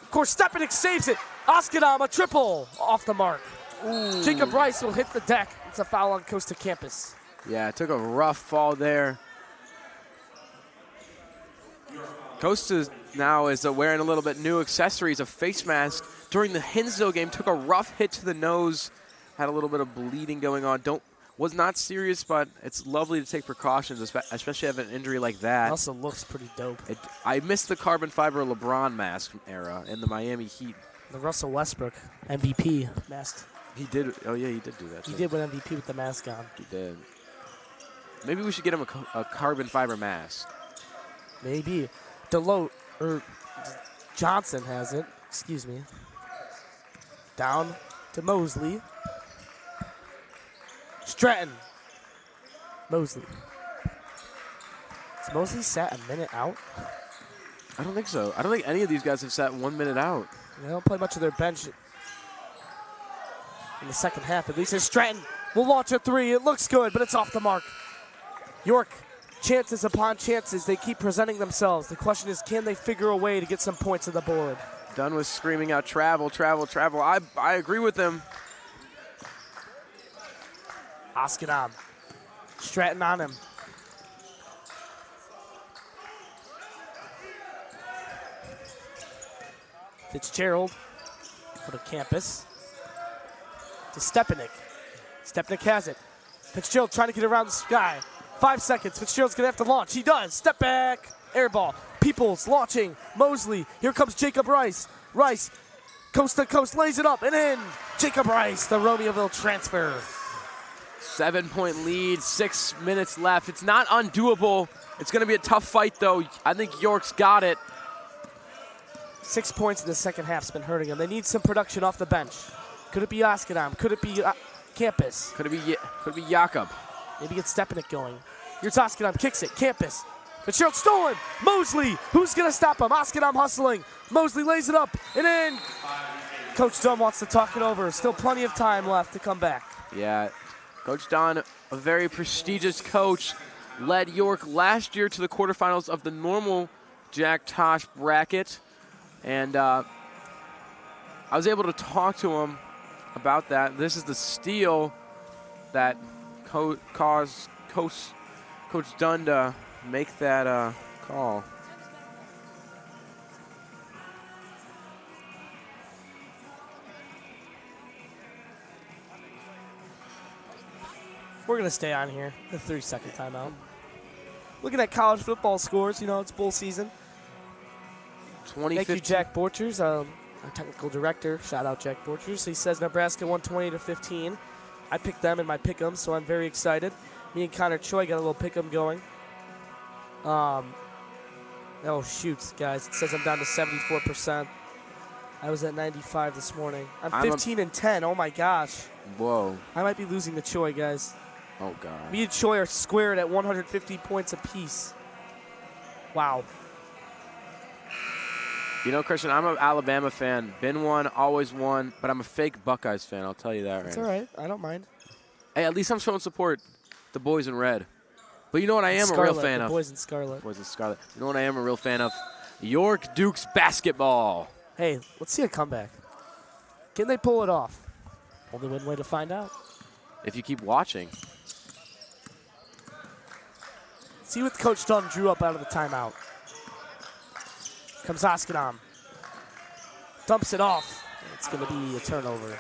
Of course, Stepanek saves it. Oskadam, a triple off the mark. Ooh. Jacob Rice will hit the deck. It's a foul on Costa Campus. Yeah, it took a rough fall there. Costa now is wearing a little bit new accessories, a face mask. During the Hinsdale game, took a rough hit to the nose. Had a little bit of bleeding going on. Was not serious, but it's lovely to take precautions, especially have an injury like that. It also looks pretty dope. I missed the carbon fiber LeBron mask era in the Miami Heat. The Russell Westbrook MVP mask. He did. Oh yeah, he did do that. He did win MVP with the mask on. He did. Maybe we should get him a carbon fiber mask. Maybe. Johnson has it. Excuse me. Down to Mosley. Stratton. Mosley. Has Mosley sat a minute out? I don't think so. I don't think any of these guys have sat 1 minute out. They don't play much of their bench in the second half. At least as Stratton will launch a three. It looks good, but it's off the mark. York, chances upon chances. They keep presenting themselves. The question is, can they figure a way to get some points on the board? Dunn was screaming out, travel, travel, travel. I agree with him. Oskadam. Stratton on him. Fitzgerald for the campus. To Stepanek. Stepanek has it. Fitzgerald trying to get around the sky. 5 seconds. Fitzgerald's going to have to launch. He does. Step back. Air ball. Peoples launching. Mosley. Here comes Jacob Rice. Rice, coast to coast, lays it up and in. Jacob Rice, the Romeoville transfer. 7-point lead, 6 minutes left. It's not undoable. It's going to be a tough fight, though. I think York's got it. 6 points in the second half's been hurting them. They need some production off the bench. Could it be Oskadam? Could it be Campus? Could it be Jakob? Maybe get Stepanek going. Here's Oskadam, kicks it. Campus. Fitzgerald stolen. Mosley, who's going to stop him? Oskadam hustling. Mosley lays it up and in. Coach Dunn wants to talk it over. Still plenty of time left to come back. Yeah, Coach Dunn, a very prestigious coach, led York last year to the quarterfinals of the normal Jack Tosh bracket. And I was able to talk to him about that. This is the steal that caused Coach Dunn to make that call. We're going to stay on here. The 3-second timeout. Looking at college football scores, you know, it's bowl season. Thank you, 2015. Jack Borchers, our technical director. Shout out Jack Borchers. He says Nebraska won 20-15. I picked them in my pick'em, so I'm very excited. Me and Connor Choi got a little pick'em going. Oh, shoots, guys. It says I'm down to 74%. I was at 95 this morning. I'm 15-10. Oh, my gosh. Whoa. I might be losing to Choi, guys. Oh, God. Me and Choi are squared at 150 points apiece. Wow. You know, Christian, I'm an Alabama fan. Been one, always one, but I'm a fake Buckeyes fan. I'll tell you that It's right all right. I don't mind. Hey, at least I'm showing support. The boys in red. But you know what I am Scarlet, a real fan the of? boys in Scarlet. Boys in Scarlet. You know what I am a real fan of? York Dukes basketball. Hey, let's see a comeback. Can they pull it off? Only one way to find out. If you keep watching. See what Coach Dunn drew up out of the timeout. Comes Oskadam. Dumps it off. It's going to be a turnover.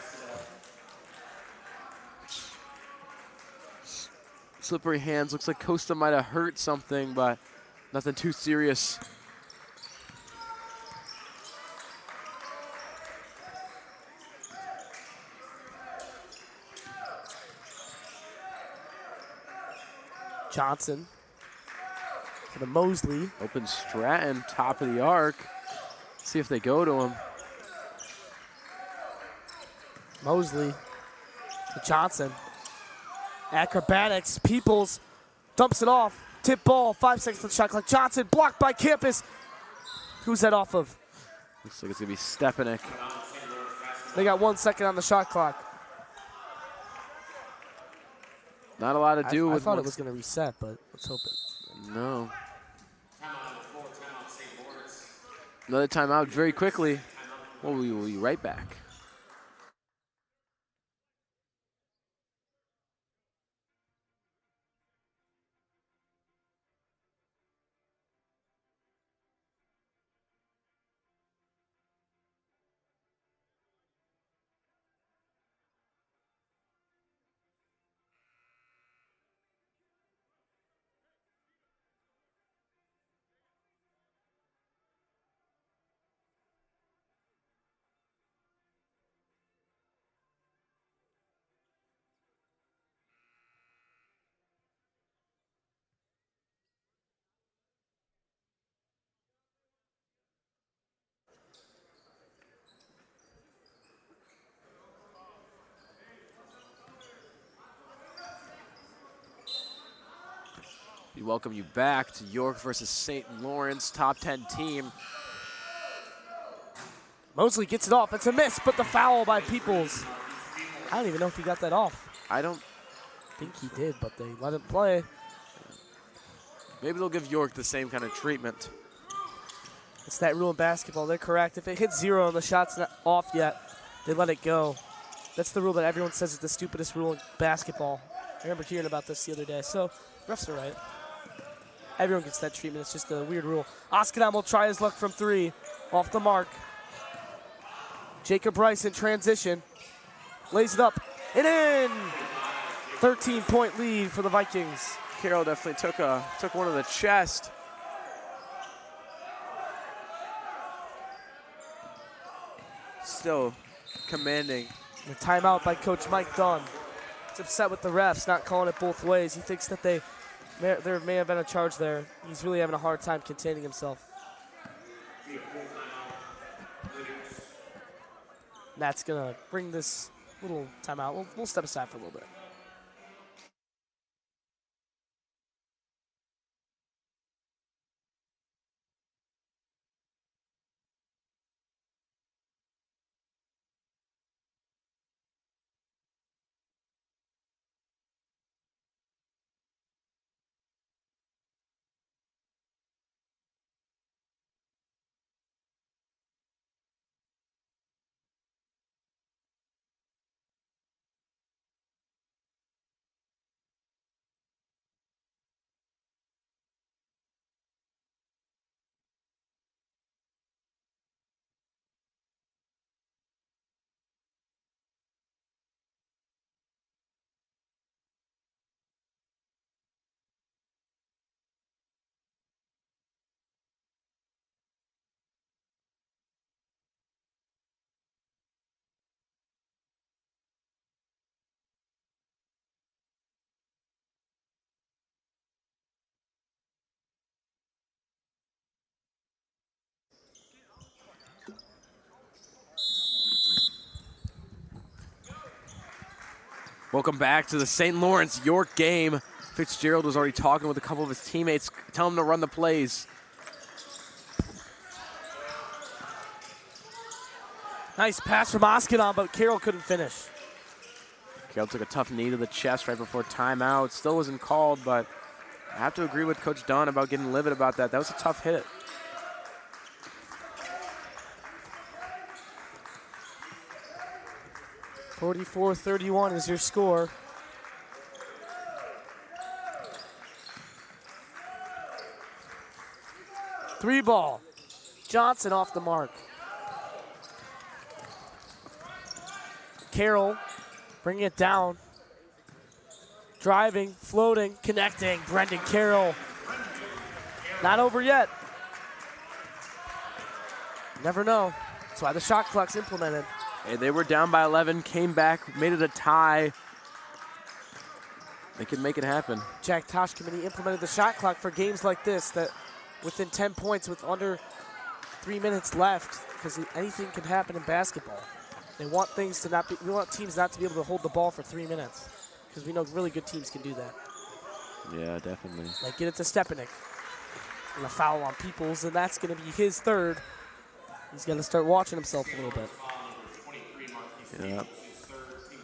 Slippery hands. Looks like Costa might have hurt something, but nothing too serious. Johnson for the Mosley. Open Stratton, top of the arc. See if they go to him. Mosley to Johnson. Acrobatics. Peoples dumps it off. Tip ball. 5 seconds to the shot clock. Johnson blocked by Campus. Who's that off of? Looks like it's going to be Stepanek. They got 1 second on the shot clock. Not a lot to do I with thought it was going to reset, but let's hope it. No. Another timeout very quickly. Well, we will be right back. We welcome you back to York versus St. Lawrence, top 10 team. Mosley gets it off. It's a miss, but the foul by Peoples. I don't even know if he got that off. I don't think he did, but they let him play. Maybe they'll give York the same kind of treatment. It's that rule in basketball. They're correct. If it hits 0 and the shot's not off yet, they let it go. That's the rule that everyone says is the stupidest rule in basketball. I remember hearing about this the other day. So refs are right. Everyone gets that treatment. It's just a weird rule. Oskadam will try his luck from 3. Off the mark. Jacob Rice in transition. Lays it up and in. 13-point lead for the Vikings. Carroll definitely took one of the chest. Still commanding. The timeout by Coach Mike Dunn. He's upset with the refs, not calling it both ways. He thinks that there may have been a charge there. He's really having a hard time containing himself. That's going to bring this little timeout. We'll step aside for a little bit. Welcome back to the St. Lawrence York game. Fitzgerald was already talking with a couple of his teammates, telling them to run the plays. Nice pass from Oskadon, but Carroll couldn't finish. Carroll took a tough knee to the chest right before timeout. Still wasn't called, but I have to agree with Coach Dunn about getting livid about that. That was a tough hit. (44-31) is your score. Three ball. Johnson off the mark. Carroll bringing it down. Driving, floating, connecting. Brendan Carroll. Not over yet. Never know. That's why the shot clock's implemented. And they were down by 11, came back, made it a tie. They can make it happen. Jack Tosh Committee implemented the shot clock for games like this, that within 10 points with under 3 minutes left, because anything can happen in basketball. They want things to not be, we want teams not to be able to hold the ball for 3 minutes, because we know really good teams can do that. Yeah, definitely. Like get it to Stepanek. And a foul on Peoples, and that's going to be his third. He's got to start watching himself a little bit. Yeah.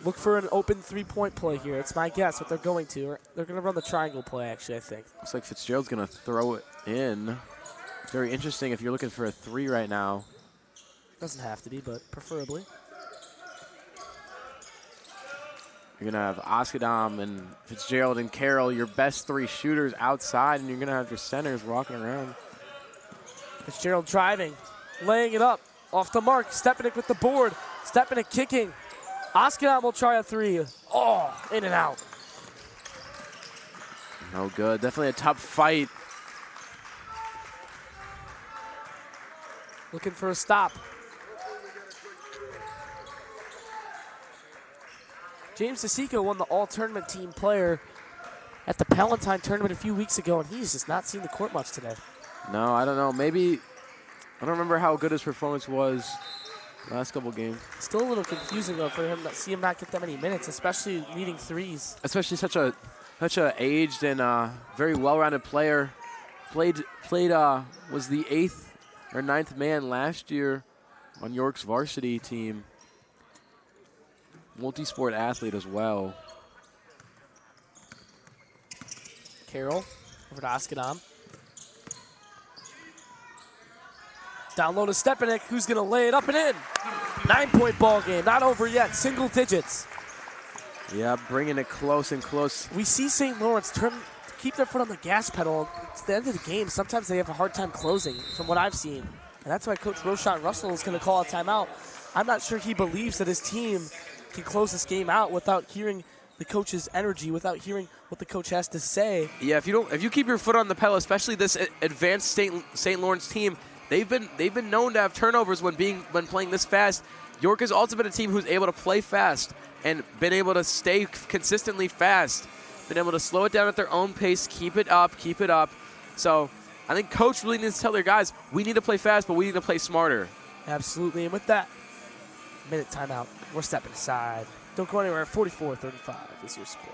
Look for an open three-point play here. It's my guess what they're going to. They're going to run the triangle play, actually, I think. Looks like Fitzgerald's going to throw it in. Very interesting if you're looking for a three right now. Doesn't have to be, but preferably. You're going to have Oskadam and Fitzgerald and Carroll, your best three shooters outside, and you're going to have your centers walking around. Fitzgerald driving, laying it up, off the mark. Stepanek with the board. Stepanek kicking. Oskadam will try a three. Oh, in and out. No good. Definitely a tough fight. Looking for a stop. James DeSanto won the all-tournament team player at the Palatine tournament a few weeks ago, and he's just not seen the court much today. No, I don't know. Maybe, I don't remember how good his performance was last couple games. Still a little confusing, though, for him to see him not get that many minutes, especially leading threes. Especially such a aged and very well-rounded player. Was the 8th or 9th man last year on York's varsity team. Multi-sport athlete as well. Carroll over to Oskadam. Down low to Stepanek, who's going to lay it up and in. 9-point ball game, not over yet, single digits. Yeah, bringing it close and close. We see St. Lawrence keep their foot on the gas pedal. It's the end of the game. Sometimes they have a hard time closing, from what I've seen. And that's why Coach Roshan Russell is going to call a timeout. I'm not sure he believes that his team can close this game out without hearing the coach's energy, without hearing what the coach has to say. Yeah, if you keep your foot on the pedal, especially this advanced St. Lawrence team, they've been known to have turnovers when playing this fast. York has also been a team who's able to play fast and been able to stay consistently fast, been able to slow it down at their own pace, keep it up. So I think Coach really needs to tell their guys, we need to play fast, but we need to play smarter. Absolutely, and with that, minute timeout. We're stepping aside. Don't go anywhere. 44-35 is your score.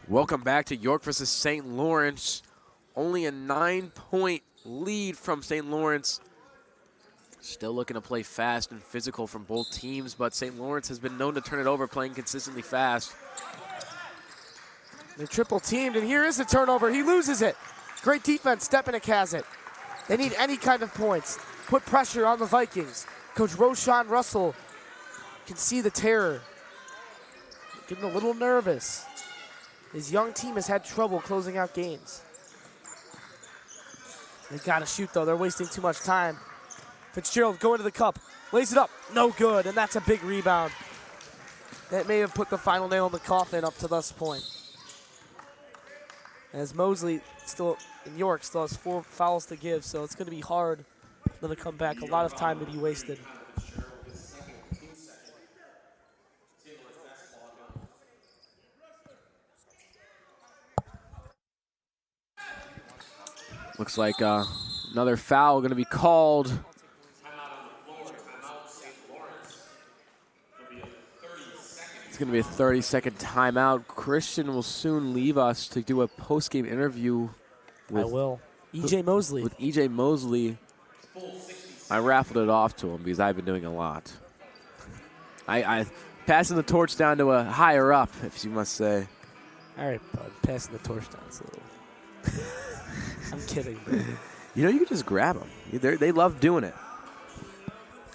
Welcome back to York versus St. Lawrence. Only a 9-point lead from St. Lawrence. Still looking to play fast and physical from both teams, but St. Lawrence has been known to turn it over playing consistently fast. They're triple teamed, and here is the turnover. He loses it. Great defense. Stepanek has it. They need any kind of points. Put pressure on the Vikings. Coach Roshan Russell can see the terror. Getting a little nervous. His young team has had trouble closing out games. They gotta shoot, though. They're wasting too much time. Fitzgerald going to the cup. Lays it up. No good, and that's a big rebound. That may have put the final nail in the coffin up to this point. As Mosley still, in York, still has 4 fouls to give, so it's going to be hard for them to come back. A lot of time to be wasted. Looks like another foul going to be called. It's going to be a 30-second timeout. Christian will soon leave us to do a post-game interview with E.J. Mosley. With E.J. Mosley. I raffled it off to him because I've been doing a lot. I passing the torch down to a higher up, if you must say. All right, bud. Passing the torch down a little. I'm kidding, man. You know, you can just grab them. They love doing it.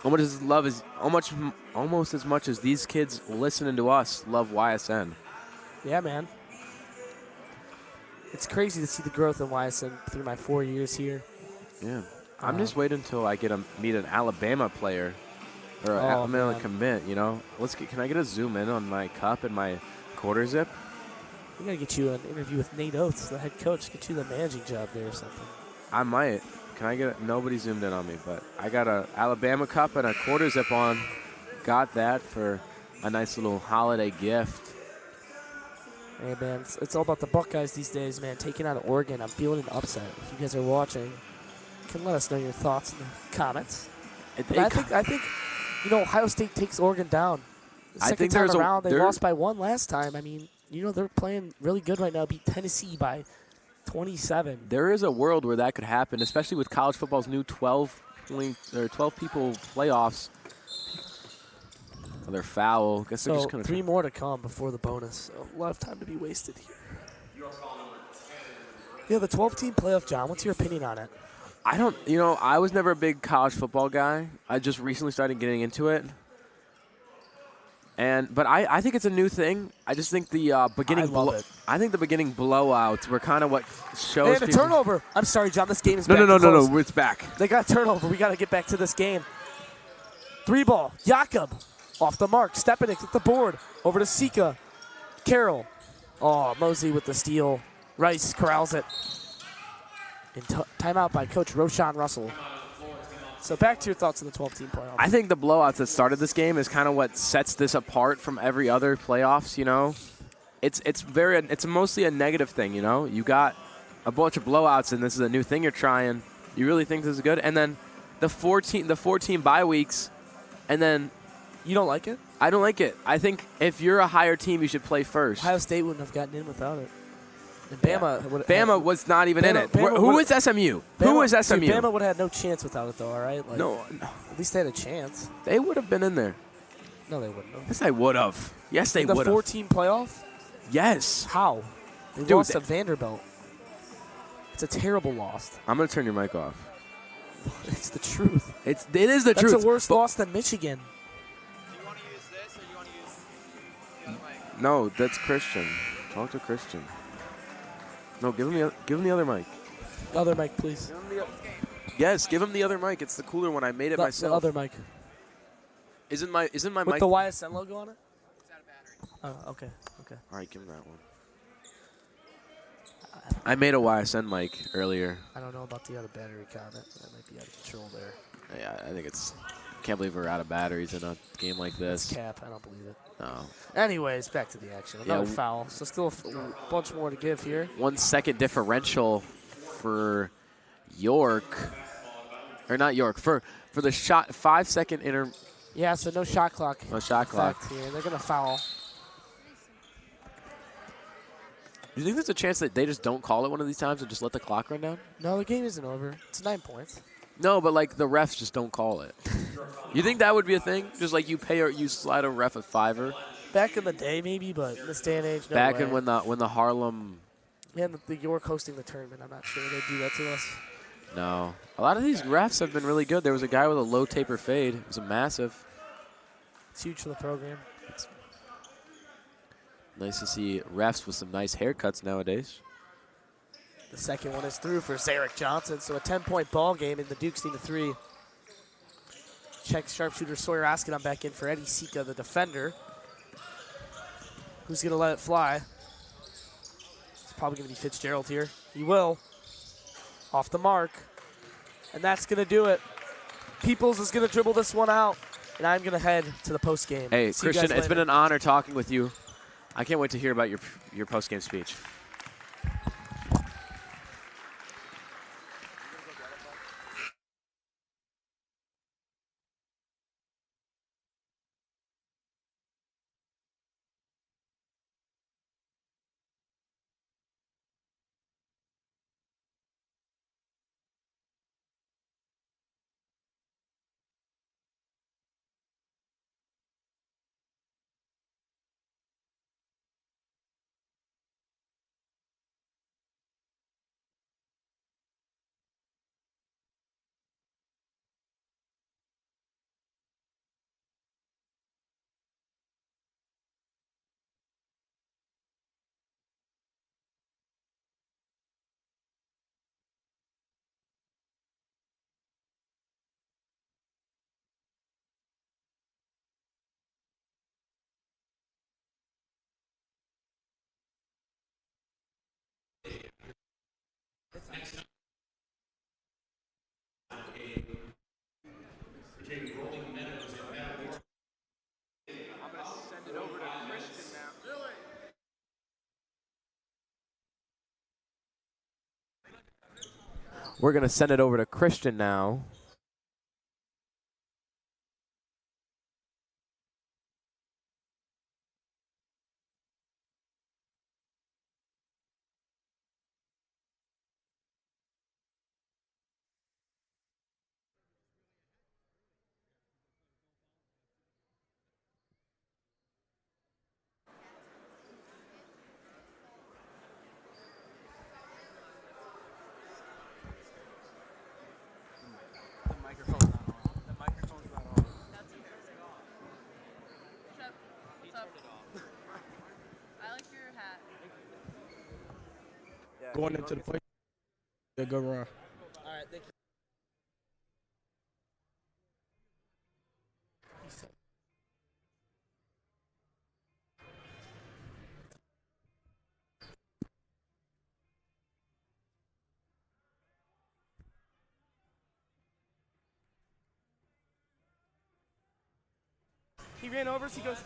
Almost as much as these kids listening to us love YSN. Yeah, man. It's crazy to see the growth in YSN through my 4 years here. Yeah. I'm just waiting until I meet an Alabama player or an Alabama commit, you know. Can I get a zoom in on my cup and my quarter zip? We got to get you an interview with Nate Oates, the head coach. Get you the managing job there or something. I might. Can I get nobody zoomed in on me, but I got a Alabama cup and a quarter zip on. Got that for a nice little holiday gift. Hey, man, it's all about the Buckeyes these days, man. Taking out Oregon. I'm feeling an upset. If you guys are watching, you can let us know your thoughts in the comments. I think, you know, Ohio State takes Oregon down. The second time around, they lost by 1 last time. I mean, you know, they're playing really good right now. Beat Tennessee by 27. There is a world where that could happen, especially with college football's new 12 people playoffs. Another foul. Guess they're just gonna 3 more to come before the bonus. So a lot of time to be wasted here. Yeah, the 12-team playoff, John. What's your opinion on it? I was never a big college football guy. I just recently started getting into it. But I think it's a new thing. I just think the beginning. I think the beginning blowouts were kind of what shows. They have a turnover. I'm sorry, John. This game is no. close. It's back. They got a turnover. We got to get back to this game. 3 ball. Jakob off the mark. Stepanek at the board. Over to Sika. Carroll. Oh, Mosley with the steal. Rice corrals it. And timeout by Coach Roshan Russell. So back to your thoughts on the 12-team playoff. I think the blowouts that started this game is kind of what sets this apart from every other playoffs, you know. It's mostly a negative thing, you know. You got a bunch of blowouts and this is a new thing you're trying. You really think this is good? And then the 14 bye weeks and then you don't like it? I don't like it. I think if you're a higher team, you should play first. Ohio State wouldn't have gotten in without it. And Bama was not even in it. Who is SMU? Who is SMU? Bama would have had no chance without it, though, all right? Like, no. At least they had a chance. They would have been in there. No, they wouldn't have. Yes, they would have. Yes, they would have. The 14 playoff? Yes. How? They lost to Vanderbilt. It's a terrible loss. I'm going to turn your mic off. It's the truth. It is the truth. That's a worse loss than Michigan. Do you want to use this or do you want to use the other mic? No, that's Christian. Talk to Christian. No, give him the other mic. The other mic, please. Yes, give him the other mic. It's the cooler one. I made it myself. The other mic. Isn't my With mic with the YSN logo on it? It's out of battery. Oh, okay. All right, give him that one. I made a YSN mic earlier. I don't know about the other battery comment. That might be out of control there. Yeah, I think can't believe we're out of batteries in a game like this. It's cap. I don't believe it. No. Anyways, back to the action. Another foul. So still a bunch more to give here. 1 second differential for York. Or not York. For the shot, 5 second inter. Yeah, so no shot clock. No shot clock. Here. They're going to foul. Do you think there's a chance that they just don't call it one of these times and just let the clock run down? No, the game isn't over. It's 9 points. No, but like the refs just don't call it. You think that would be a thing? Just like you slide a ref a $5. Back in the day, maybe, but in this day and age, no Back way. in when the Harlem. Yeah, the York hosting the tournament. I'm not sure they'd do that to us. No, a lot of these refs have been really good. There was a guy with a low taper fade. It was a massive. It's huge for the program. It's nice to see refs with some nice haircuts nowadays. The second one is through for Zarek Johnson, so a 10-point ball game, and the Dukes need a 3. check sharpshooter Sawyer Askin back in for Eddie Sika, the defender. Who's going to let it fly? It's probably going to be Fitzgerald here. He will. Off the mark. And that's going to do it. Peoples is going to dribble this one out. And I'm going to head to the post game. Hey, Christian, it's been an honor talking with you. I can't wait to hear about your post game speech. We're going to send it over to Christian now. Going into the play. Yeah, go run. All right, thank you. He ran over, so he goes,